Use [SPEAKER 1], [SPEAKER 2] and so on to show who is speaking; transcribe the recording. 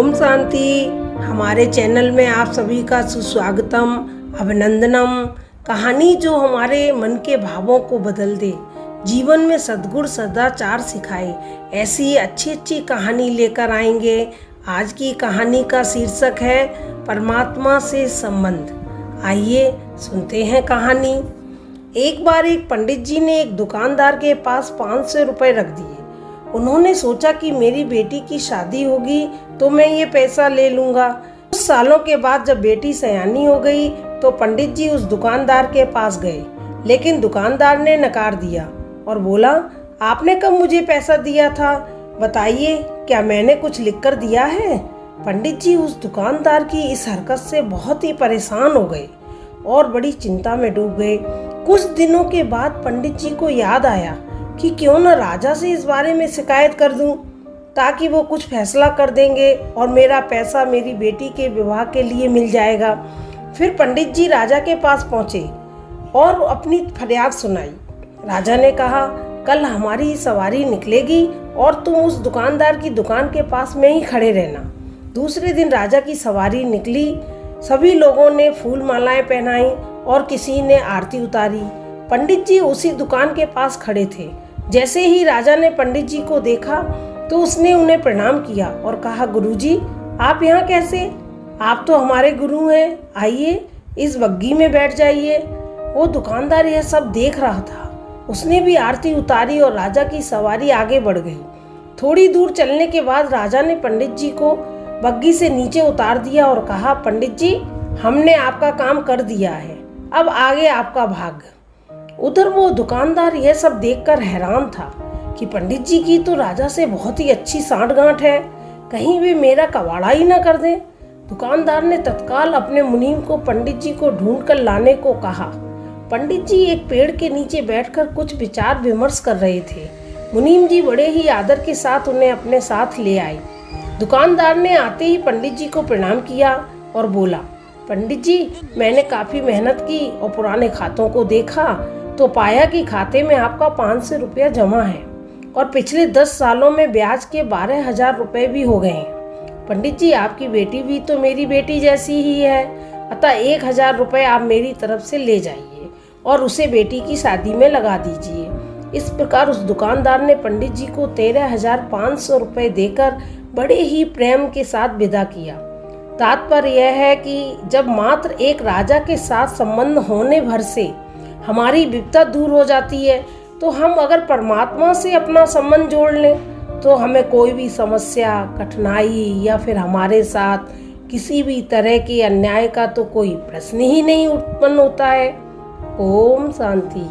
[SPEAKER 1] ओम शांति। हमारे चैनल में आप सभी का सुस्वागतम, अभिनंदनम। कहानी जो हमारे मन के भावों को बदल दे, जीवन में सद्गुण सदाचार सिखाए, ऐसी अच्छी कहानी लेकर आएंगे। आज की कहानी का शीर्षक है परमात्मा से संबंध। आइए सुनते हैं कहानी। एक बार एक पंडित जी ने एक दुकानदार के पास 500 रुपए रख दिए। उन्होंने सोचा कि मेरी बेटी की शादी होगी तो मैं ये पैसा ले लूंगा। कुछ सालों के बाद जब बेटी सयानी हो गई तो पंडित जी उस दुकानदार के पास गए, लेकिन दुकानदार ने नकार दिया और बोला, आपने कब मुझे पैसा दिया था? बताइए, क्या मैंने कुछ लिख कर दिया है? पंडित जी उस दुकानदार की इस हरकत से बहुत ही परेशान हो गए और बड़ी चिंता में डूब गए। कुछ दिनों के बाद पंडित जी को याद आया कि क्यों न राजा से इस बारे में शिकायत कर दूं, ताकि वो कुछ फैसला कर देंगे और मेरा पैसा मेरी बेटी के विवाह के लिए मिल जाएगा। फिर पंडित जी राजा के पास पहुंचे और अपनी फरियाद सुनाई। राजा ने कहा, कल हमारी सवारी निकलेगी और तुम उस दुकानदार की दुकान के पास में ही खड़े रहना। दूसरे दिन राजा की सवारी निकली। सभी लोगों ने फूल मालाएं पहनाई और किसी ने आरती उतारी। पंडित जी उसी दुकान के पास खड़े थे। जैसे ही राजा ने पंडित जी को देखा तो उसने उन्हें प्रणाम किया और कहा, गुरुजी, आप यहाँ कैसे? आप तो हमारे गुरु हैं। आइए इस बग्गी में बैठ जाइए। वो दुकानदार यह सब देख रहा था। उसने भी आरती उतारी और राजा की सवारी आगे बढ़ गई। थोड़ी दूर चलने के बाद राजा ने पंडित जी को बग्गी से नीचे उतार दिया और कहा, पंडित जी, हमने आपका काम कर दिया है, अब आगे आपका भाग्य। उधर वो दुकानदार यह सब देखकर हैरान था कि पंडित जी की तो राजा से बहुत ही अच्छी सांठगांठ है, कहीं वे मेरा कबाड़ा ही ना कर दें। दुकानदार ने तत्काल अपने मुनीम को पंडित जी को ढूंढ कर लाने को कहा। पंडित जी एक पेड़ के नीचे बैठकर कुछ विचार विमर्श कर रहे थे। मुनीम जी बड़े ही आदर के साथ उन्हें अपने साथ ले आए। दुकानदार ने आते ही पंडित जी को प्रणाम किया और बोला, पंडित जी, मैंने काफी मेहनत की और पुराने खातों को देखा तो पाया कि खाते में आपका 500 रुपया जमा है और पिछले 10 सालों में ब्याज के 12,000 रुपए भी हो गए हैं। पंडित जी, आपकी बेटी भी तो मेरी बेटी जैसी ही है, अतः 1,000 रुपए आप मेरी तरफ से ले जाइए और उसे बेटी की शादी में लगा दीजिए। इस प्रकार उस दुकानदार ने पंडित जी को 13,500 रुपए देकर बड़े ही प्रेम के साथ विदा किया। तात्पर्य यह है कि जब मात्र एक राजा के साथ संबंध होने भर से हमारी विपदा दूर हो जाती है, तो हम अगर परमात्मा से अपना संबंध जोड़ लें तो हमें कोई भी समस्या, कठिनाई या फिर हमारे साथ किसी भी तरह के अन्याय का तो कोई प्रश्न ही नहीं उत्पन्न होता है। ओम शांति।